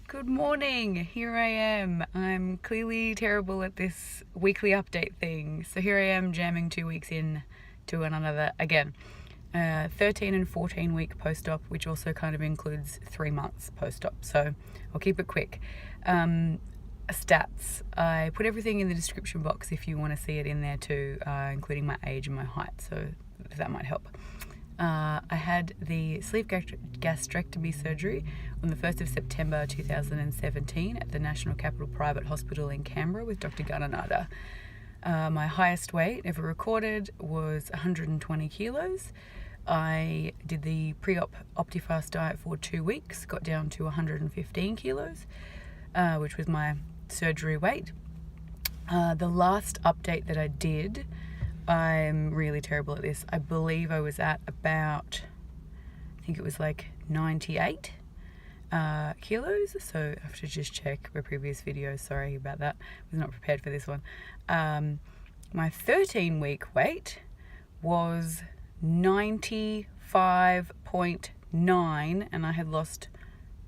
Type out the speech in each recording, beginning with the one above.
Good morning, here I am. I'm clearly terrible at this weekly update thing. So here I am jamming 2 weeks in to Gananadha again. 13 and 14 week post-op, which also kind of includes 3 months post-op. So I'll keep it quick. Stats. I put everything in the description box if you want to see it in there too, including my age and my height, so that might help. I had the sleeve gastrectomy surgery on the 1st of September 2017 at the National Capital Private Hospital in Canberra with Dr. Gananadha. My highest weight ever recorded was 120 kilos. I did the pre-op Optifast diet for 2 weeks, got down to 115 kilos, which was my surgery weight. The last update that I did, I'm really terrible at this. I believe I was at about, I think it was like 98 kilos. So I have to just check my previous videos. Sorry about that. I was not prepared for this one. My 13-week weight was 95.9 and I had lost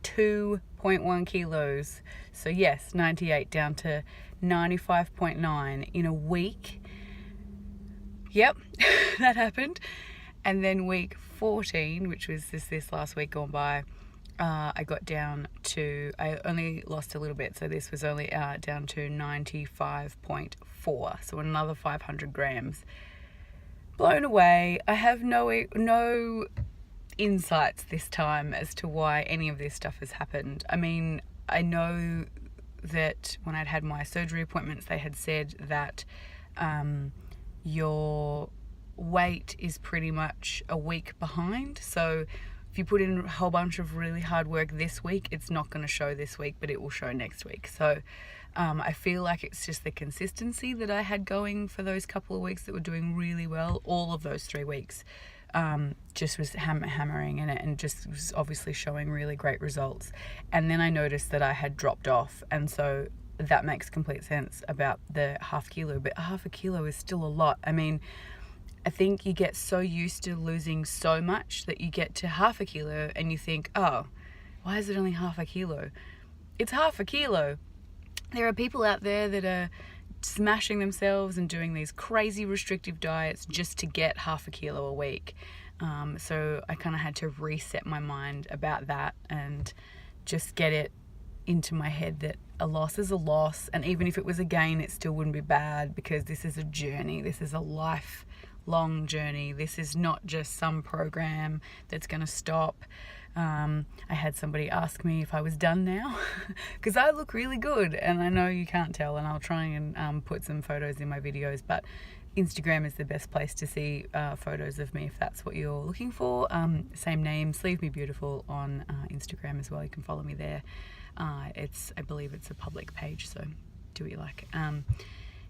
2.1 kilos. So yes, 98 down to 95.9 in a week. Yep, that happened. And then week 14, which was this last week gone by, I got down to, I only lost a little bit, so this was only down to 95.4, so another 500 grams. Blown away. I have no insights this time as to why any of this stuff has happened. I mean, I know that when I'd had my surgery appointments, they had said that your weight is pretty much a week behind. So if you put in a whole bunch of really hard work this week, it's not going to show this week, but it will show next week. So I feel like it's just the consistency that I had going for those couple of weeks that were doing really well. All of those 3 weeks just was hammering in it and just was obviously showing really great results. And then I noticed that I had dropped off, and so that makes complete sense about the half kilo, but half a kilo is still a lot. I mean, I think you get so used to losing so much that you get to half a kilo and you think, oh, why is it only half a kilo? It's half a kilo. There are people out there that are smashing themselves and doing these crazy restrictive diets just to get half a kilo a week. So I kind of had to reset my mind about that and just get it into my head that a loss is a loss, and even if it was a gain, it still wouldn't be bad, because this is a journey. This is a lifelong journey. This is not just some program that's going to stop. I had somebody ask me if I was done now because I look really good, and I know you can't tell, and I'll try and put some photos in my videos, but Instagram is the best place to see photos of me if that's what you're looking for. Same name, Sleeve Me Beautiful, on Instagram as well. You can follow me there. I believe it's a public page, so do what you like.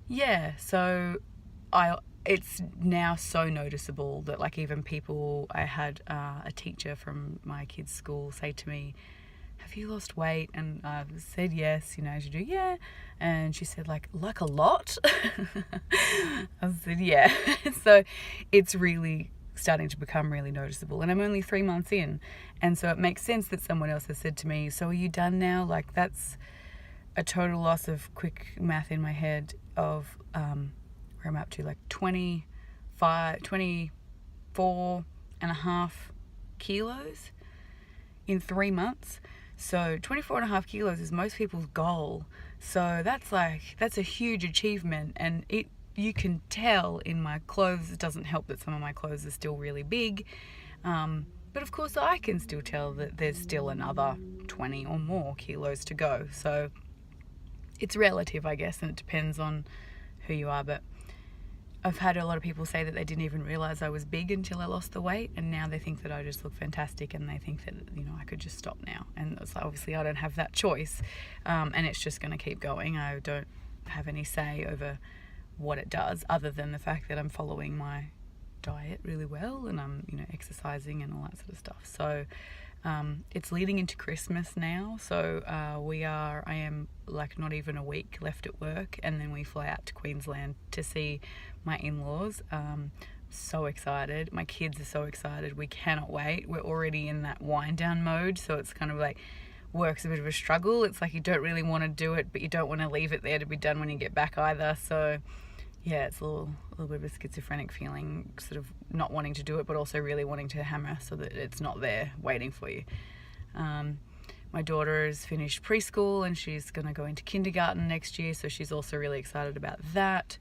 Yeah, so it's now so noticeable that, like, even people, I had a teacher from my kids' school say to me, have you lost weight? And I said yes, as you do. Yeah. And she said, like a lot? I said yeah. So it's really starting to become really noticeable, and I'm only 3 months in, and so it makes sense that someone else has said to me, so are you done now? Like, that's a total loss of quick math in my head of where I'm up to, like 24 and a half kilos in 3 months. So 24 and a half kilos is most people's goal, so that's a huge achievement. And you can tell in my clothes. It doesn't help that some of my clothes are still really big. But of course I can still tell that there's still another 20 or more kilos to go. So it's relative, I guess, and it depends on who you are. But I've had a lot of people say that they didn't even realize I was big until I lost the weight, and now they think that I just look fantastic, and they think that, I could just stop now. And it's like, obviously I don't have that choice, and it's just going to keep going. I don't have any say over what it does, other than the fact that I'm following my diet really well, and I'm exercising and all that sort of stuff. So it's leading into Christmas now, so I am like not even a week left at work, and then we fly out to Queensland to see my in-laws. So excited. My kids are so excited. We cannot wait. We're already in that wind down mode, so it's kind of like work's a bit of a struggle. It's like you don't really want to do it, but you don't want to leave it there to be done when you get back either. So yeah, it's a little bit of a schizophrenic feeling, sort of not wanting to do it, but also really wanting to hammer so that it's not there waiting for you. My daughter has finished preschool and she's going to go into kindergarten next year, so she's also really excited about that.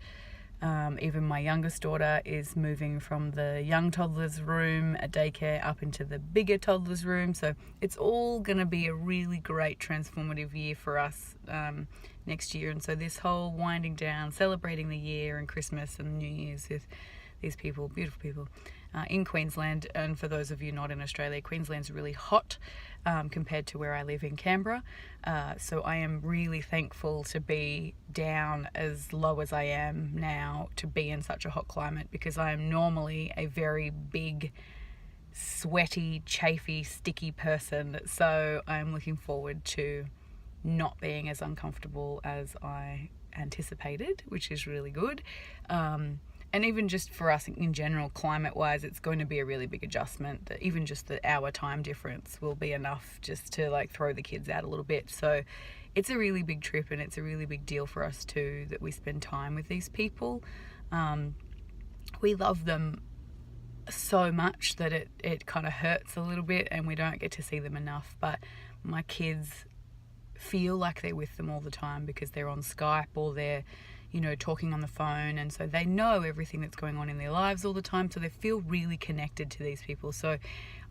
Even my youngest daughter is moving from the young toddlers room at daycare up into the bigger toddlers room, so it's all going to be a really great transformative year for us next year. And so this whole winding down, celebrating the year and Christmas and New Year's with these people, beautiful people in Queensland. And for those of you not in Australia, Queensland's really hot compared to where I live in Canberra. So I am really thankful to be down as low as I am now, to be in such a hot climate, because I am normally a very big, sweaty, chafy, sticky person. So I'm looking forward to not being as uncomfortable as I anticipated, which is really good. And even just for us in general, climate-wise, it's going to be a really big adjustment. That even just the hour time difference will be enough just to like throw the kids out a little bit. So it's a really big trip, and it's a really big deal for us too that we spend time with these people. We love them so much that it kind of hurts a little bit, and we don't get to see them enough. But my kids feel like they're with them all the time because they're on Skype or they're, you know, talking on the phone, and so they know everything that's going on in their lives all the time, so they feel really connected to these people. So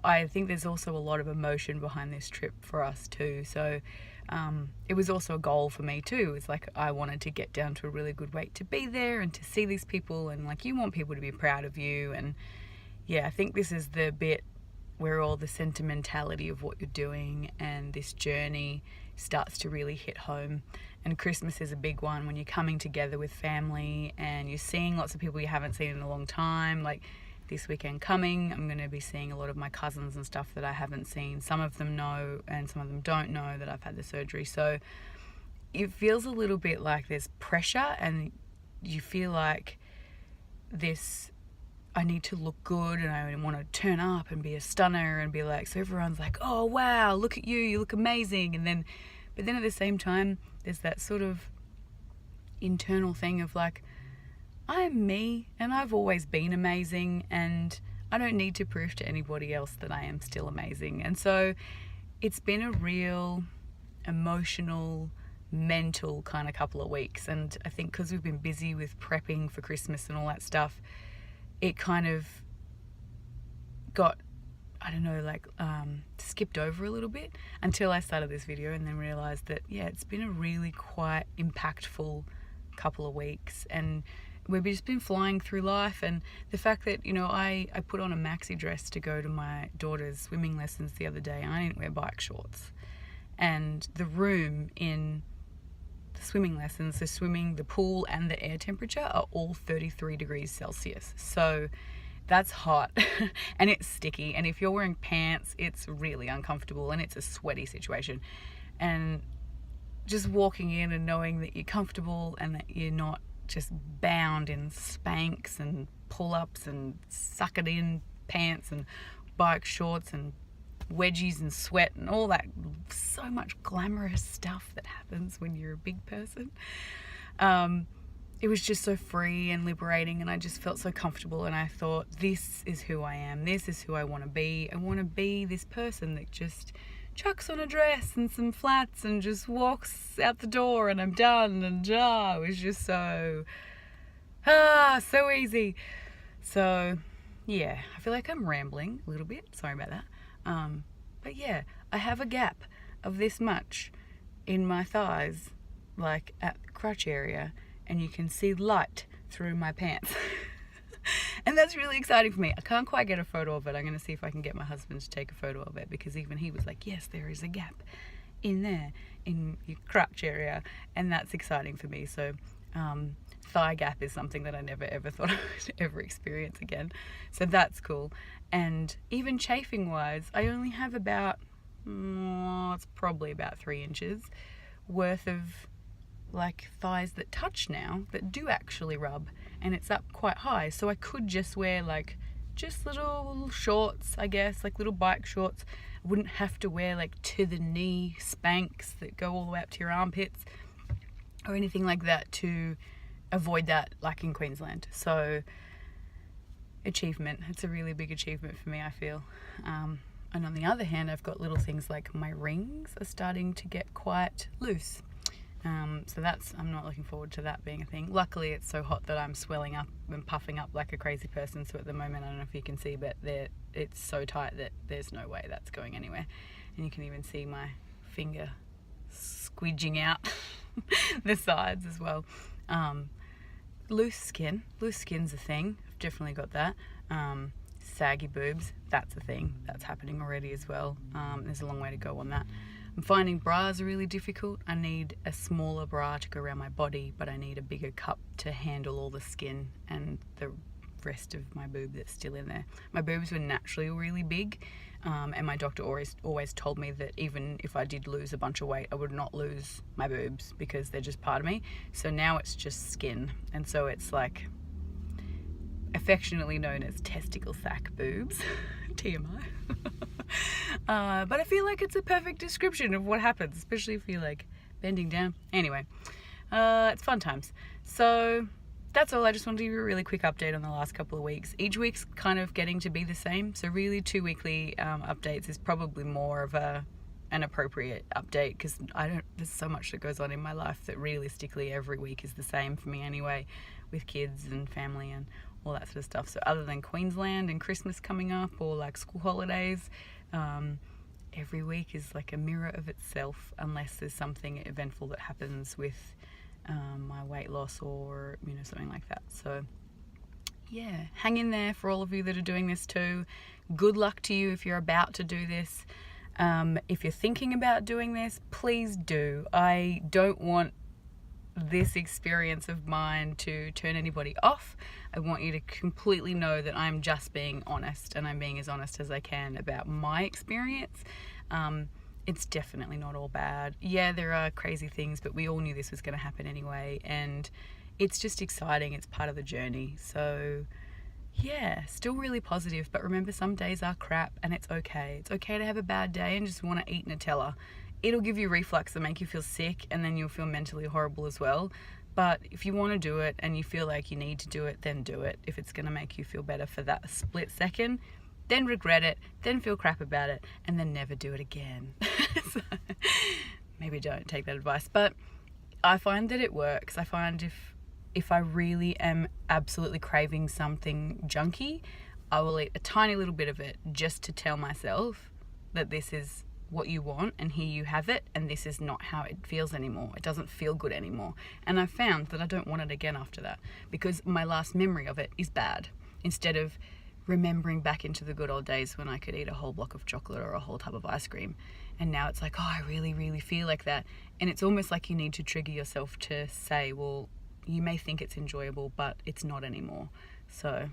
I think there's also a lot of emotion behind this trip for us too. So it was also a goal for me too. It's like I wanted to get down to a really good weight to be there and to see these people, and like you want people to be proud of you. And yeah, I think this is the bit where all the sentimentality of what you're doing and this journey starts to really hit home. And Christmas is a big one when you're coming together with family and you're seeing lots of people you haven't seen in a long time. Like this weekend coming, I'm going to be seeing a lot of my cousins and stuff that I haven't seen. Some of them know and some of them don't know that I've had the surgery. So it feels a little bit like there's pressure, and you feel like this, I need to look good and I want to turn up and be a stunner and be like, so everyone's like, oh wow, look at you look amazing. But then at the same time, there's that sort of internal thing of like, I'm me and I've always been amazing, and I don't need to prove to anybody else that I am still amazing. And so it's been a real emotional, mental kind of couple of weeks. And I think because we've been busy with prepping for Christmas and all that stuff, it kind of got, I don't know, like skipped over a little bit until I started this video, and then realized that, yeah, it's been a really quite impactful couple of weeks, and we've just been flying through life. And the fact that, you know, I put on a maxi dress to go to my daughter's swimming lessons the other day, and I didn't wear bike shorts. And the room in the swimming lessons, the swimming, the pool and the air temperature are all 33 degrees Celsius. So that's hot and it's sticky. And if you're wearing pants, it's really uncomfortable and it's a sweaty situation. And just walking in and knowing that you're comfortable and that you're not just bound in Spanx and pull-ups and suck it in pants and bike shorts and wedgies and sweat and all that, so much glamorous stuff that happens when you're a big person. It was just so free and liberating, and I just felt so comfortable, and I thought, this is who I am, this is who I want to be. I want to be this person that just chucks on a dress and some flats and just walks out the door and I'm done. And it was just so easy. So yeah, I feel like I'm rambling a little bit, sorry about that. But yeah, I have a gap of this much in my thighs, like at the crotch area, and you can see light through my pants. And that's really exciting for me. I can't quite get a photo of it. I'm going to see if I can get my husband to take a photo of it, because even he was like, yes, there is a gap in there, in your crotch area, and that's exciting for me. So thigh gap is something that I never ever thought I would ever experience again. So that's cool. And even chafing wise, I only have about, it's probably about 3 inches worth of like thighs that touch now, that do actually rub, and it's up quite high. So I could just wear like just little shorts, I guess, like little bike shorts. I wouldn't have to wear like to the knee Spanx that go all the way up to your armpits or anything like that to avoid that, like in Queensland. So achievement. It's a really big achievement for me, I feel. And on the other hand, I've got little things like my rings are starting to get quite loose. So I'm not looking forward to that being a thing. Luckily, it's so hot that I'm swelling up and puffing up like a crazy person. So at the moment, I don't know if you can see, but it's so tight that there's no way that's going anywhere. And you can even see my finger squidging out the sides as well. Loose skin's a thing. I've definitely got that. Saggy boobs, that's a thing. That's happening already as well. There's a long way to go on that. I'm finding bras are really difficult. I need a smaller bra to go around my body, but I need a bigger cup to handle all the skin and the rest of my boob that's still in there. My boobs were naturally really big, and my doctor always told me that even if I did lose a bunch of weight, I would not lose my boobs because they're just part of me. So now it's just skin, and so it's like affectionately known as testicle sack boobs. TMI. But I feel like it's a perfect description of what happens, especially if you're like bending down. Anyway, it's fun times. So that's all. I just wanted to give you a really quick update on the last couple of weeks. Each week's kind of getting to be the same. So really 2 weekly updates is probably more of an appropriate update, because there's so much that goes on in my life that realistically every week is the same for me anyway, with kids and family and all that sort of stuff. So other than Queensland and Christmas coming up or like school holidays, every week is like a mirror of itself, unless there's something eventful that happens with my weight loss or something like that. So yeah, hang in there for all of you that are doing this too. Good luck to you if you're about to do this. If you're thinking about doing this, please do. I don't want this experience of mine to turn anybody off. I want you to completely know that I'm just being honest, and I'm being as honest as I can about my experience. It's definitely not all bad. Yeah, there are crazy things, but we all knew this was going to happen anyway, and it's just exciting. It's part of the journey. So yeah, still really positive, but remember, some days are crap and it's okay. It's okay to have a bad day and just want to eat Nutella. It'll give you reflux and make you feel sick, and then you'll feel mentally horrible as well. But if you want to do it and you feel like you need to do it, then do it. If it's going to make you feel better for that split second, then regret it, then feel crap about it, and then never do it again. So, maybe don't take that advice. But I find that it works. I find if I really am absolutely craving something junky, I will eat a tiny little bit of it just to tell myself that this is what you want and here you have it, and this is not how it feels anymore. It doesn't feel good anymore. And I found that I don't want it again after that, because my last memory of it is bad, instead of remembering back into the good old days when I could eat a whole block of chocolate or a whole tub of ice cream. And now it's like, oh, I really, really feel like that. And it's almost like you need to trigger yourself to say, well, you may think it's enjoyable, but it's not anymore. So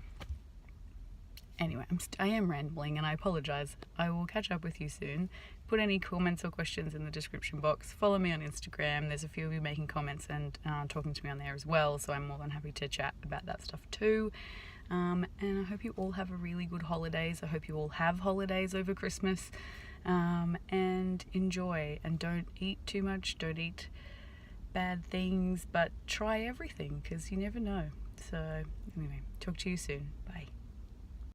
anyway, I am rambling, and I apologize. I will catch up with you soon. Put any comments or questions in the description box. Follow me on Instagram. There's a few of you making comments and talking to me on there as well, so I'm more than happy to chat about that stuff too. And I hope you all have a really good holidays. I hope you all have holidays over Christmas, and enjoy, and don't eat too much. Don't eat bad things, but try everything, because you never know. So anyway, talk to you soon. Bye.